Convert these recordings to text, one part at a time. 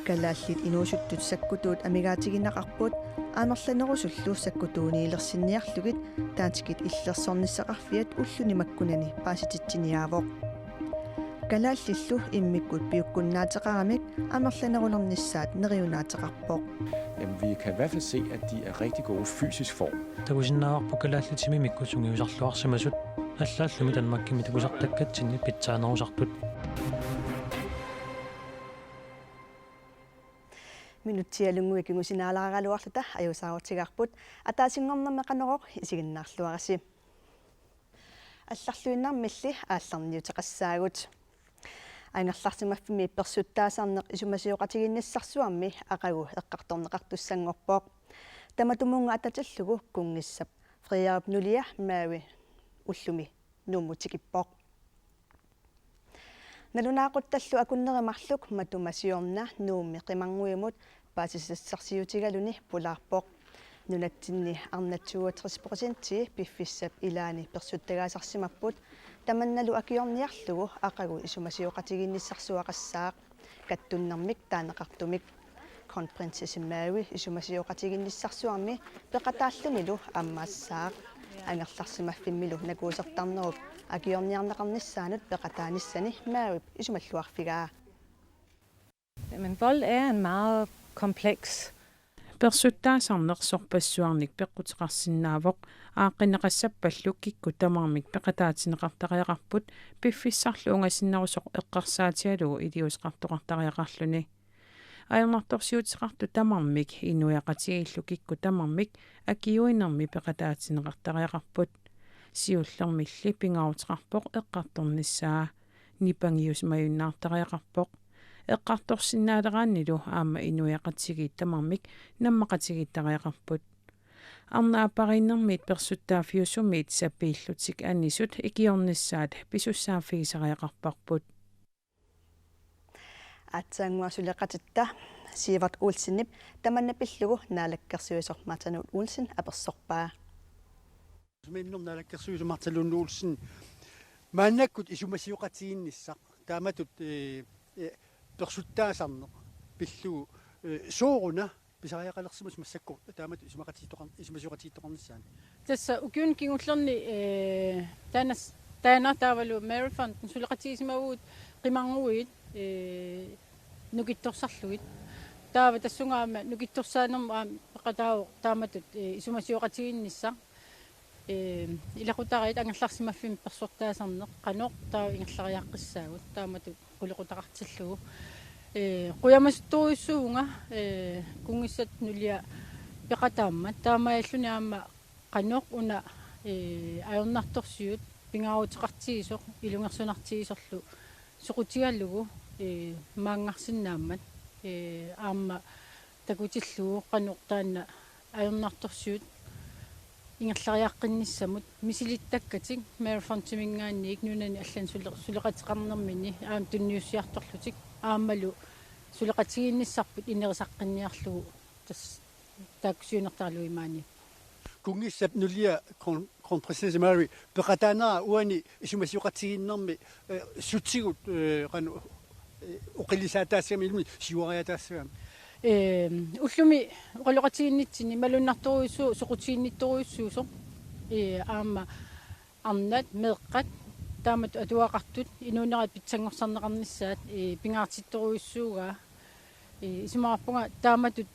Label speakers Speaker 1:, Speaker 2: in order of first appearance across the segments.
Speaker 1: Kalaallit inuusuttut sakkutut amigaatiginnaqarput aamерланерусуллу саккутууниилерсинниарлугит таатикит иллерсорниссақарфиат уллуни маккунани паасититсиниаавоқ калааллиллу иммиккут пиуккуннаатеқарамик аамерланерулернissaat нериунаатеқарпоқ.
Speaker 2: Vi kan i hvert fald se, at de er rigtig gode fysisk form.
Speaker 3: Takusinnaarpu kalaallit mikkusungiusarluarsimasut аллааллуми танмаккими такусартаккатсинни питсаанерусартут
Speaker 1: минутсиалунгуикингусинаалаагалуарлута аюсааватигарпут атаасингорнэрмеқанероқ исигиннаарлуараси алларлуиннармилли аалларниутеқассаагут ангерлартимаффими персуттаасаарнеқ исумасиоқатигинниссарсуарми ақагу эққарторнеқартуссангорпоқ таматумунга ататаллугу кунгиссап фриаап нулия маави уллуми нууммутикиппоқ налунаақутталлу акуннеримарлук матумасиорна нуумми қимангуимут паасиссарсиутигалуни пулаарпоқ нунатсинни арнатсуутрис% пиффиссап илаани персуттагаасарсимаппут таманналу акиорниарлугу ақагу исумасиоқатигинниссарсуақассаақ каттуннэрмик таанеқартумик конференсисимаави исумасиоқатигинниссарсуарми пеқатааллунилу аммаассаақ ангерларсимаффиммилу накуусертарнеруп акиорниарнеқарниссаанут пеқатааниссани маавип исумаллуарфигаа.
Speaker 4: Men vold er en meget kompleks.
Speaker 5: Персуттаасарнерсорпассуарник пеққутеқарсинаавоқ ааққинеқассаппаллук кикку тамармик пеқатаатинеқартариақарпут пиффиссарлу унгасиннерусоқ эққарсаатиалугу илиусеқартоқартариақарлуни аернарторсиутеқарту тамармик инуяқатигиллу кикку тамармик акиуинерми пеқатаатинеқартариақарпут сиуллермилли пингаутеқарпоқ эққарторниссаа нипангиус маюннаартариақарпоқ эққарторсинаалерааннилу аама инуяқатигит тамармик наммақатигиттариақарпут арнаапариннэрмит персуттаафиусумит сапииллутик аннисут икиорниссаат писуссаафигисариақарпарпут
Speaker 1: атсаангуасулеқатитта сиварт уулсиннип таманнапиллугу наалаккерсуисор матанут уулсин аперсорпаа
Speaker 6: миннер наалаккерсуисор марталун уулсин мааннаккут исумасиоқатигинниссақ тааматут персуттаасарнеқ пиллугу сооруна писариақалерсимас массакку таамат исумасиоқатигиттоқарниссаани
Speaker 7: тасса укиун кингуллерни таана таавалу марафон сулеқатигисимагуут қимангуит нукитторсарлугит таава тассунгаама нукитторсаанерма пеқатаау тааматут исумасиоқатигиннисса илақутарит ангерларсимаффим персортаасарнеқ қаноқ таа ингерлариаққиссаагут тааматут қулеқутақартиллугу қуямастуиссуунга кунгиссат нулиа пеқатааммат таамааллуни аама қаноқ уна аернарторсиут пингааутеқартигисоқ илунгерсунартигисорлу соқутигаллугу маангарсинааммат аама такутиллугу қаноқ таана аернарторсиут ингерлариаққинниссамут мисилиттаккатик марафон тимингаанниик нунани аллан сулеқатеқарнермини аам тунниуссиарторлутик аамалу сулеқатигинниссарпут инерисаққинниарлугу тас таксиунертарлуимаани
Speaker 6: кунгиссап нулия кронпринсесса Мари пеқатаанера уани исумасиоқатигиннэрми сутсигут қану оқилисаатаассами илми сиуариатаассагами
Speaker 7: уллуми оқалоқатигиннитсини малуннарторуиссуу соқутигиннитторуиссуусо аама арнат меэққат таамат атуақартут инуунерат питсангорсарнеқарниссаат пингаартитторуиссуугаа исумаарпунга тааматут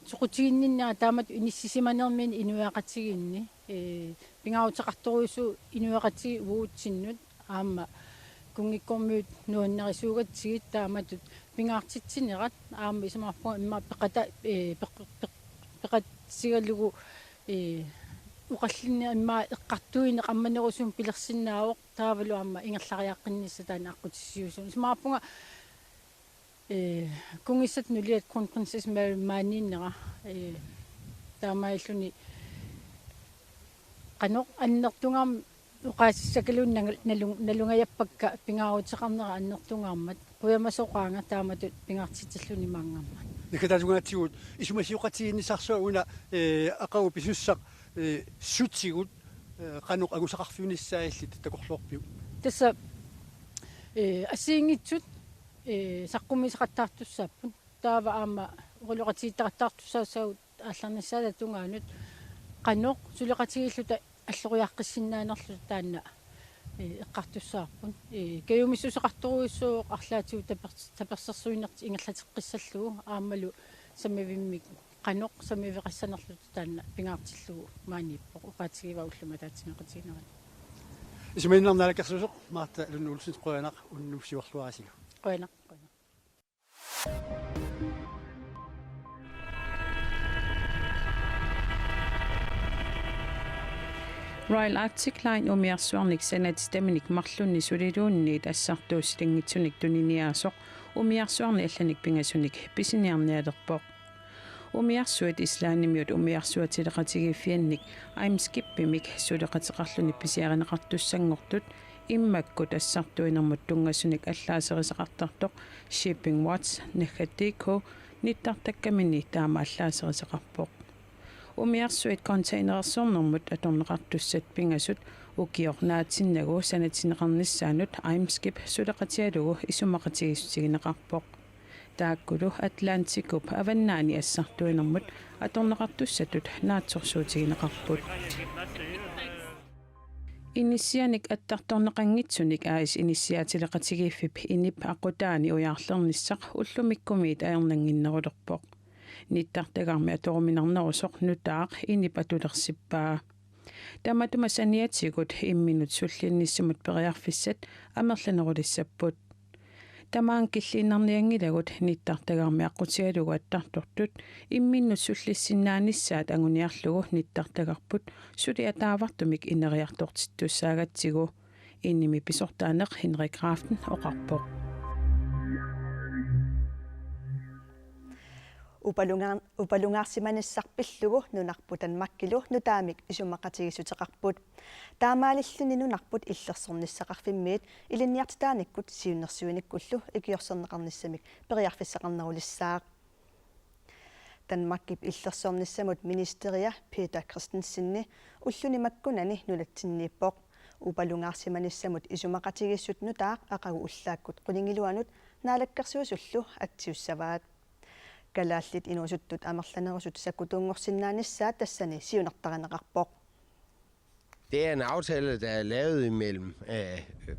Speaker 7: соқутигинниннера таамат иниссисиманермин инуяақатигинни пингаутеқарторуиссуу инуяақатиги уутсиннут аама кунгиккормуут нуаннерисуугатсигит тааматут пингаартитсинерат аама исумаарпунга имма пеқатсигаллугу уқаллинни имма эққартуине қамманерусуум пилерсиннаавоқ таавалу аама ингерлариаққиннисса таана аққутиссиусуун исумаарпунга кунгиссат нулиат конференсис мааниннера таамааллуни қаноқ аннертунгаам уқаассакалуун налунгаяппакка пингааутеқарнера аннертунгаармат куямасоқаанга тааматут пингаартитсаллуни маангаммат
Speaker 6: никатаасугаатигут исумасиоқатигиннисарсуа уна ақагу писуссақ сутсигут қануқ агусақарфиуниссааллит такорлуорпиу
Speaker 7: tässä asiingitsut saqqumisaqattaartussaapпун taava aama uquluqatiittaqattaartussaassagut aallarnissaala tungaanut qanoq suleqatigilluta аллориаққиссиннаанерлу таанна эққартуссаарпун каюмиссусеқарторуиссуу арлаатигу таперсерсуинерти ингерлатеққиссаллугу аамалу саммивиммик qanoq саммивеқассанерлу таанна пингаартиллугу мааниппо уқаатигива уллума таатсимеқатигинерани
Speaker 6: исуминнарналаккерсусоқ маарта луннулсит қоянақ уннуссиорлуарасига
Speaker 7: qoyanaq
Speaker 5: Royal Arctic Line umiarsuarnik sanatistaminik marlunni suliluunniit assartuusilingitsunik tuniniaasoq umiarsuarni allanik pingasunik pisiniarnialerpoq umiarsuat islaanimiut umiarsuatileqatigiffiannik I'm skippimik suleqatiqarluni pisiarineqartussangortut иммаккут ассартуинермут тунгасуник аллаасерисеқартартоқ shipping watts наггатико ниттартаккамини таама аллаасерисеқарпоқ умиарсуит контейнерсорнэрмут аторнеқартуссат пингасут укиорнаатсиннагу санатинеқарниссаанут I'm skip сулеқатиалугу исумақатигиссутигинеқарпоқ тааккулу атлантикуп аваннаани ассартуинермут аторнеқартуссатут наатсорсуутигинеқарпут Inisianik attartorneqanngitsunik aais inisiaatileqatigifip inip aqutaani ujaarlernissaq ullumikkumiit aernanginnerulerpoq nittartagarmi atoruminarnerusoq nutaaq inip atulersippaa tamatuma saniatigut imminut sullinnissumut periarfissat amerlanerulissapпут тамаан киллииннарниангилагут ниттартагарми аққутигалугу аттартортут имминнут суллиссиннаанissaат агуниарлугу ниттартагарпут сули атаавартумик инериартортиттуссаагатсигу инними писортаанеқ Henrik Kraften оқарпоқ
Speaker 1: Upalungaarsimanissarpillugu nunarputan makkilu nutaamik isumaqatigissutеqarput taamaalilluni nunarput illersornissaqarfimmiit ilinniartitaaниkkut siunnersuinikkullu ikiorserneqarnissamik periarfissaqarnerulissaaq Danmarkip illersornissamut ministeria Peter Christensenni ullunimakkunani nulatsinniippoq upalungaarsimanissamut isumaqatigissut nutaaq aqagu ullaakkut qulingiluanut naalakkersuusullu atsiussavaat Kalaallit inuusuttut amerlanerusut sakkutuungorsinnaanissaat tassani siunartaraneqarpoq.
Speaker 8: Det er en aftale, der er lavet imellem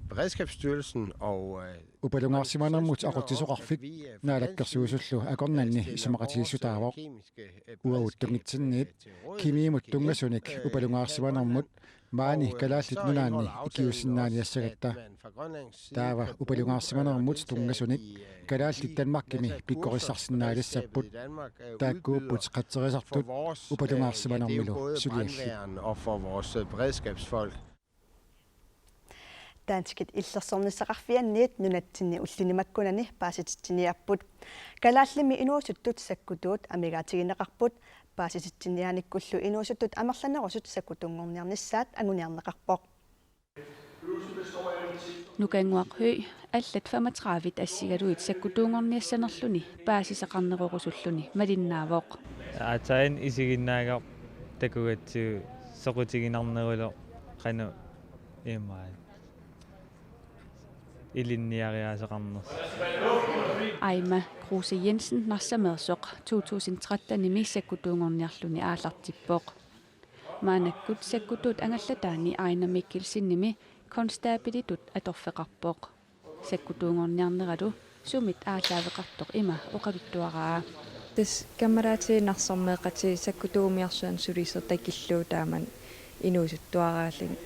Speaker 8: Beredskabsstyrelsen og
Speaker 6: Upalungaarsimanermut aquttisoqarfik naalakkersuusullu akornanni isumaqatigissutaavoq uauttunngitsinniit kimiimut tungasunik upalungaarsimanermut maani kalaallit nunaanni ikiussinnaaniassagatta taava upalungaarsimanermut tungasunik kalaallit Danmarkimi pikkorissarsinnaalissapput taakkuupput qatserisartut upalungaarsimanermilu sulialli
Speaker 8: og for vores beredskabsfolk.
Speaker 1: Taanskit illersornissaqarfianniit nunatsinni ullunimakkunani paasitittiniarput kalaallimi inuusuttut sakkutuut amigaatigineqarput paasitittiniaanikkullu inuusuttut amerlanerusut sakkutunngorniarnissaat anguniarneqarpoq
Speaker 9: Nukanguaq allat 35 assigaluit sakkutuungorniassanerluni paasisaqarnerurusulluni malinnaavoq
Speaker 10: Atain isiginnaaga takugatsiu soqutiginarnerulo qanu imai ilinniariaseqarners
Speaker 9: Aima Kruse Jensen narsamersoq 2013 sakkutuungorniarluni aallartippoq maanakkut sakkutut angallataani Aina Mikkelsinnimi konstaapilitut atorfeqarpoq sakkutuungorniarneralu sumit aalaaveqartoq ima oqaluttuaraa
Speaker 11: Tes kameraatiinarsormeeqati sakkutuumiarsuan sulisertakilluu taaman inuusuttuaraallin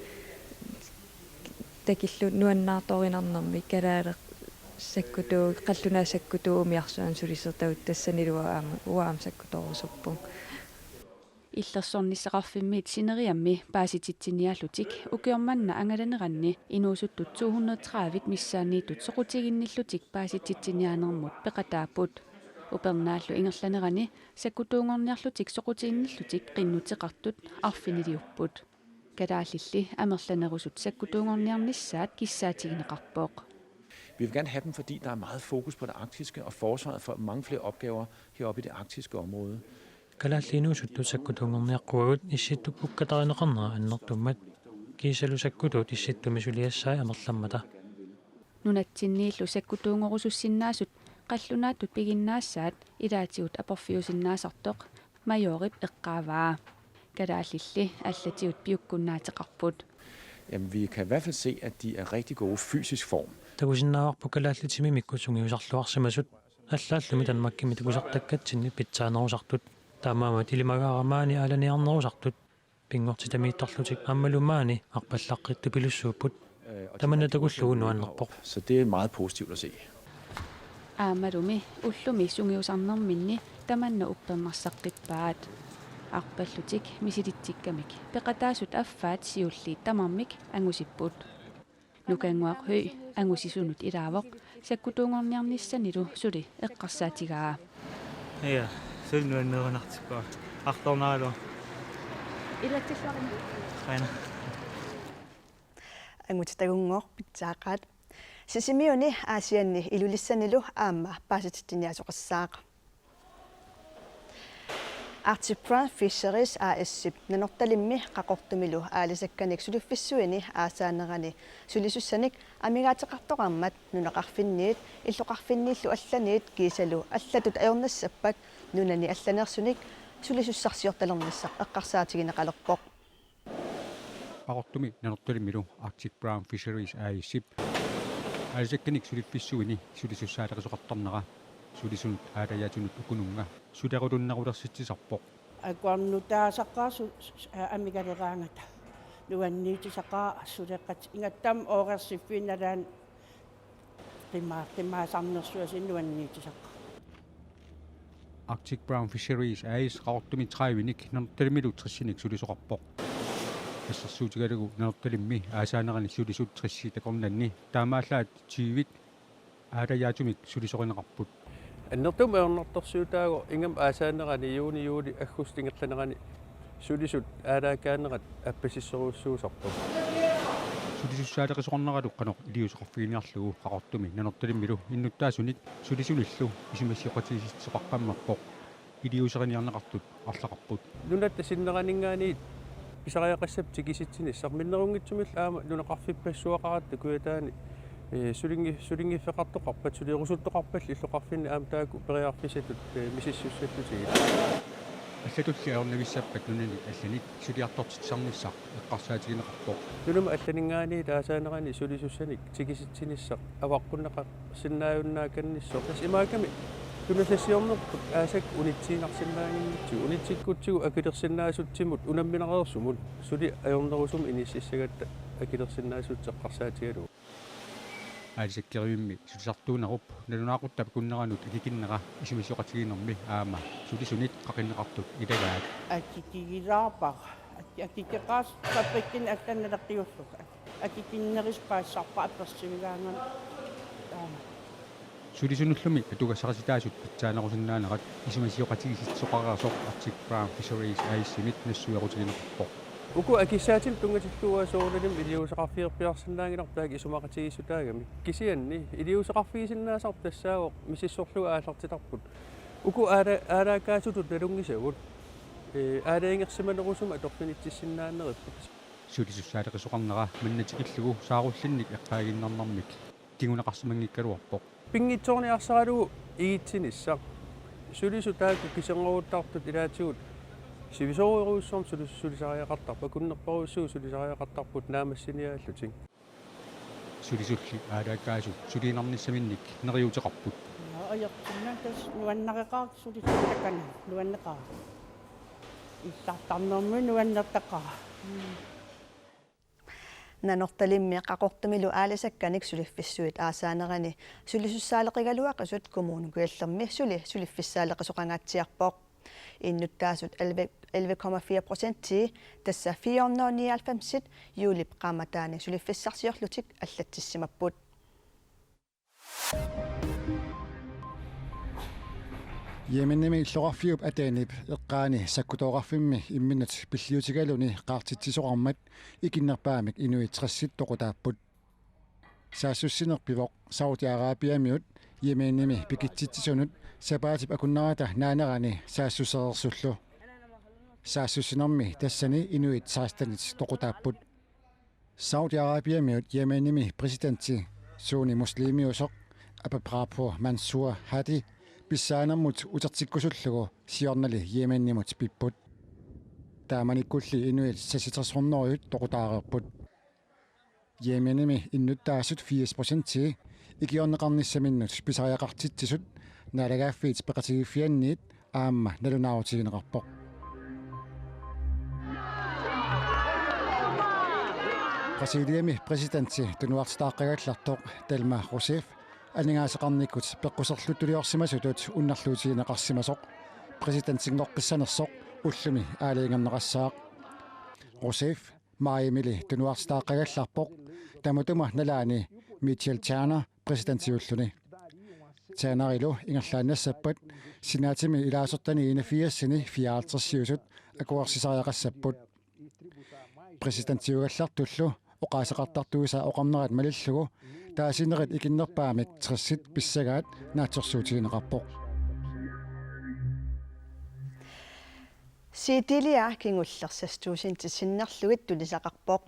Speaker 11: takillu nuannaartorinarnermi kalaaleq sakkutuu qallunaa sakkutuumiarsuan sulisertavut tassanilua uaam sakkutorusuppuŋ
Speaker 9: Illersornissaqarfimmiit sineriammi paasitittiniaallutik ukiormanna angalaneranni inuusuttut 230 missaaniitut soqutiginnillutik paasitittiniaanermut peqataaput upernaallu ingerlanerani sakkutuungorniarlutik soqutiginnillutik qinnuteqartut arfiniliupput kalaallilli amerlanerusut sakkutuungorniarnissaat kissaatigineqarpoq
Speaker 2: Vi vil gerne have dem, fordi der er meget fokus på det arktiske, og forsvaret får mange flere opgaver heroppe i det arktiske område.
Speaker 3: Kalaallinuusuttu sakkutuungorniaqquagut issittuppukkatarneqarnera annertummat kiisalusakkutuut issittumi suliassai amerlammata
Speaker 9: nunatsinniillu sakkutuungorussusinnaasut qallunaatut piginnaassaat ilaatigut aporfiusinnaasartoq majorip eqqaavaa kalaallilli allatigut piukkunnaatiqarput.
Speaker 2: Jamen, vi kan i hvert fald se, at de er rigtig gode fysisk form.
Speaker 3: takusinnaavarpu kalaallitimi mikkusungiusarluarsimasut аллааллуми танмаккими такусартаккатсинни питсаанерусартут таамаама тилимагарамаани аланиарнерусартут пингорти тамиитторлутик аммалумаани арпаллаққитту пилуссууппут таманна такуллугу нуаннерпоқ.
Speaker 2: Så det er meget positivt at se.
Speaker 9: Aamalumi ullumi sungiusarnerminni tamanna uppermarsaqqippaat arpallutik misititsikkamik peqataasut affaat siulliit tamarmik angusipput nukanguaq høy angusisunut ilaavoq sakkutuungorniarnissanilu suli eqqarsaatigaa.
Speaker 10: Ja, sunnuannerunartikkaa artornaalu.
Speaker 9: Ilatilluarni.
Speaker 10: Aina.
Speaker 1: Angutitagungoq pitsaaqaat sisimiuni aasianni ilulissanilu aamma paasititiniasoqassaaq. Arctic Brown Fisheries AS nanortalimmi qaqortumilu aalisakkanik suliffissuini aasaannerani sulisussanik amigaatiqartoqarmat nunaqarfinniit illoqarfinniillu allaniit kiisalu allatut ajornassappak nunani allanersunik sulisussarsiortalernissaq eqqarsaatigineqalerpoq.
Speaker 6: Qaqortumi nanortalimmilu Arctic Brown Fisheries AS aalisakkanik suliffissuini sulisussaateqisuqartarnera sulisunut aalayatunut ukununga sulequlunnarulersitsisarpoq
Speaker 12: aquarnutaasaqqa amigaleraangata nuanniitisaqqa suleqqat ingattam oorersiffinalaan qimmaasarnersuasin nuanniitisaqqa
Speaker 6: Arctic Brown Fisheries AS qaqortumi 30nik nanortalimilu 30sinik sulisoqarpoq assarsuutigalugu nanortalimmi aasaanerani sulisut 30 takornanni taamaallaat 20 aalayatumik sulisoqineqarput
Speaker 13: Annertum aornartorsuutaago ingam aasaannerani yuuni aggustiingerlanerani sulisut aalaakaanerat appasisseruussuusarpoq
Speaker 6: sulisussaaleqisuqorneralu qanoq iliusoqarfiiniarlugu qaqortumi nanortalimmilu innuttaasunik sulisulillu isimassiqatigisitsoqaqqammerpoq iliuseriarneqartut арлақарпут
Speaker 13: нунатта синнеранингааниит писариақассап тикиситсинissaq миннерунгитсумил аама нунеқарфиппассуақаратта куятаани сулингиффеқартоқарпат сулиерусуттоқарпалли иллоқарфинни аама тааку периарфисатут мисиссуссаттутигит
Speaker 6: аллатулли аорнависсаппат нунани алланик сулиартортитсарниссақ эққарсаатигинеқарпоқ
Speaker 13: нунама алланингаани таасаанерани сулисуссаник тикиситсиниссақ аваққуннеқа синнааюннааканниссоо тас имааками тунасассиорнерпут аасак унитсиинарсиннаангиннитсу унитсиккутсигу акилерсиннаасутсимут унамминереерсумут сули аёрнерусум иниссиссагатта акилерсиннаасутсеққарсаатигалу
Speaker 6: аалисаккериумми сулисартуунеруп налунаақуттап куннеранут иликиннера исимисиоқатигинерми аама сулисунит қақиннеқартут илагаат
Speaker 12: атитигилаарпар атитеқаас паппиккин алланналеққиуллука атитиннериспаассарпа апперсивигаанган таама
Speaker 6: сулисунуллуми атугассариситаасут питсаанерусиннаанерат исимисиоқатигиситсоқараасоқ Arctic Brown Fisheries AS-имит нассуярутигинеқарпоқ
Speaker 13: уку акиссаатил тунгатиллуасоорналим илиусеқарфиерпиарсинаангинартаак исумақатигиссутаагами кисианни илиусеқарфигисиннаасар тассаавоқ мисиссорлуга аалартитарпут уку аалаакаасутут налунгисагут аалаингерсиманерусума аторфинитсиссиннааннериппут
Speaker 6: сулисуссаалеқисоқарнера маннатикиллугу сааруллинник эққаагиннарнармик кигунеқарсимангиккалуарпоқ
Speaker 13: пингитсорниарсаралугу игитсиниссақ сулисутааку кисенгоруттартут илаатигут сивисоруйруussорм сулисариақартарпа куннерпаруссуу сулисариақартарпут наамассиниааллутин
Speaker 6: сулисулли аалаакаасу сулиинарниссаминник нериутеқарпут
Speaker 12: аёртиннатас нуаннеқаа сулисуллаккана нуаннеқаа иллартарнерми нуаннертақаа
Speaker 1: nanortalimmi qaqortumilu aalisakkanik suliffissuit aasaanерани sulisussаалеқигалуақисут kommunu kuallermi suliffissaaleqisoqangaatsiarpoq innuttaasut 11,4% tassa 499 julip qaamataani suliffissarsiorlutik аллатсиссимаппут
Speaker 6: Yemenimi иллоqarfiup ataanip eqqaani sakkutooqarfimmi imminat pilliutigaluni qaartitsisoqarmat ikinnerpaamik inuit 30 toqutaapput saassussinerpivoq Saudi-Arabiamiut Yemenimi pikitsittisunut sapaatip akunnarata naanerani saassuserersullu saassussinermi tassani inuit 16 toqutaapput
Speaker 14: Saudi-Arabia Yemenimi presidenti suuni muslimiusoq apapraapua Mansour Hadi pissaanarmut utertikkusullugu siornali Yemennimut pipput taamanikkulli inuit sasitersornoriut toqutaareerput Yemenimi innuttaasut 80% ikiorneqarnissaminnut pisariaqartitsisut naalagaaffiit peqatigiffianniit aamma nalunaarutigineqarpoq Brasiliami presidenti tunuartitaaqqigallartoq Dilma Rousseff анингаасеқарниккут пеққусерлуттулиорсимасутут уннарлуутигинеқарсимасоқ президентсингоққиссанерсоқ уллуми аалиингернеқассаақ Rousseff маимили тунуартитааққагалларпоқ тамутума налаани Michel Temer президентиуллуни Temerилу ингерлаанассаппат синаатими илаасертани 81-сини 54-сиусут акуарсисариақассаппут президентиугаллартуллу оқаасеқартартуиса оқарнерат малиллугу таасинерит икиннерпаамик трессит писсагаат наатсорсуутигинеқарпоқ
Speaker 1: сиитилиа кингуллерсастуусинти синнерлугит тулисақарпоқ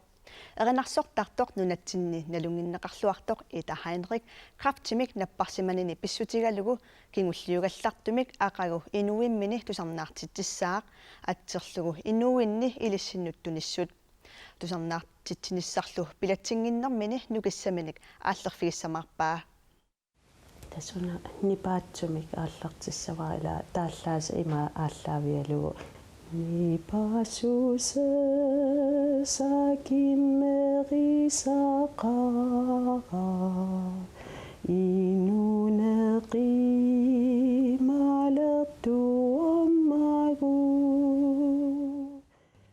Speaker 1: эринарсортартоқ нунатсинни налунгиннеқарлуартоқ ита Хайнрик крафтимик наппарсиманини писсутигалугу кингуллиугаллартумик ақагу инуиммини тусарнаартиттиссаақ атсерлугу инуинни илиссиннуттуниссут тусарнаартитсиниссарлу пилатсингиннэрмини нукиссаминик ааллерфигиссамаарпаа
Speaker 15: тасуна нипаатсумик ааллартиссаваа ила тааллааса има ааллаавиалугу нипасусе сакиммерисаақаа инунеқи малертуаммагу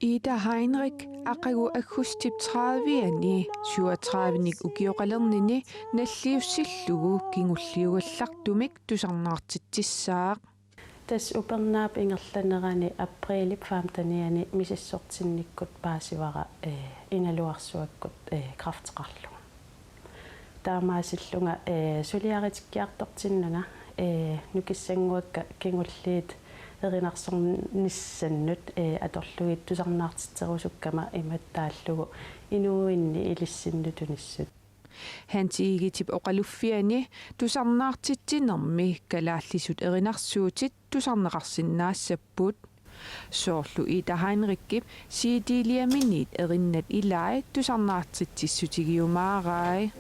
Speaker 5: Ida Heinrich ақагу аггустип 30-ани 37-ник укиоқалернини наллиуссиллугу кингуллиугаллартумик тусарнаартитсаақ
Speaker 15: тас упернаап ингерланерани априлип 15-ани мисиссортинниккут паасивара иналуарсуаккут крафтеқарлуга таамаасиллунга сулиаритиккиартортиннага нукиссангуакка кингуллиит эринарсорниссаннут аторлугит тусарнаартитсерусуккама иматтааллугу инуинни илиссиннутуниссут
Speaker 5: хантигитип оқалуффиани тусарнаартитсинерми калааллисут эринарсуутит тусарнеқарсиннаассаппут соорлу Ида Хайнриккип сиидилиаминит эриннат илаи тусарнаартитсиссутигиумаарай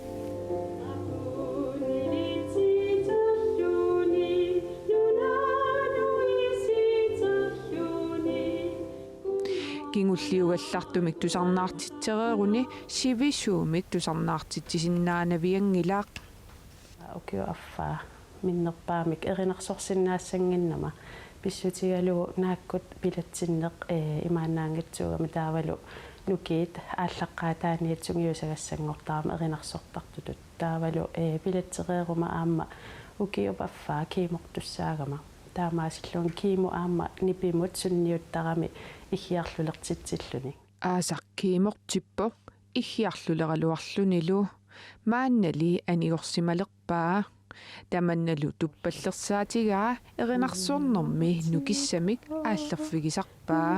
Speaker 5: кингуллиугаллартумик тусарнаартитсерееруни сивисуумик тусарнаартитсисиннаанавиангилаақ
Speaker 15: окио аффа миннерпаамик эринарсорсиннаассангиннама писсутигалугу нааккут пилатсиннеқ имаанаангитсуугами таавалу нукиит ааллаққаатааниит сунгиусагассангортарама эринарсортартутут таавалу пилатсереерума аама окио аффа киимортуссаагама таамаасиллуун кииму аама нипимут сунниуттарами ихиарлулертитсиллуни
Speaker 5: аасақкиимортиппо ихиарлулералуарлунилу мааннали анигорсималерпаа таманналу туппаллерсаатигаа эринарсуорнэрми нукиссамик ааллерфигисарпаа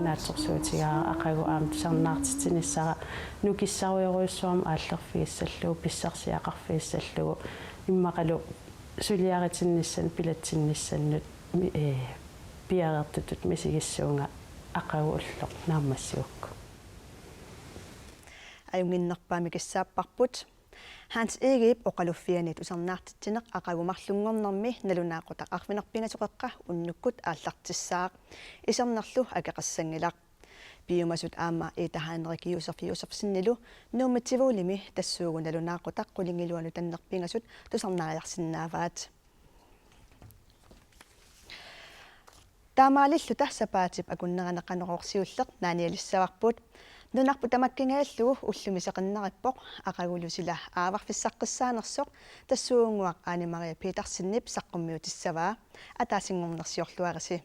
Speaker 15: наатсорсуутигаа ақагу аам тусарнаартитсиниссара нукиссаруйоруйссуам ааллерфигиссаллугу писсарсиақарфигиссаллугу иммақалу сулиаритинниссан пилатсинниссаннут пиареертутут мисигиссуунга ақагу уллоқ наамассуукку
Speaker 1: аюнгиннерпаами киссааппарпут Hans Egip оқалуффианит усарнаартитсинеқ ақагумарлунгорнэрми налунаақутақ арфинерпингасоқеққа уннуккут ааллартиссаақ исернерлу акеқассангилақ биумасут аама Ида Хайнрик Юсеф нууматсивуулими тассуугу налунаақутақ қулингилуану таннерпингасут тусарнаариарсинааваат таамаалиллу тассапаатип акуннеранеқанеқорсиуллеқ нааниалиссаварпут нунарпу тамаккингааллугу уллуми сеқиннериппоқ ақагулусила ааварфиссаққиссаанерсоқ тассуунгуақ Аани Мария Петерсиннип саққуммиутиссаваа атаасингорнерсиорлуариси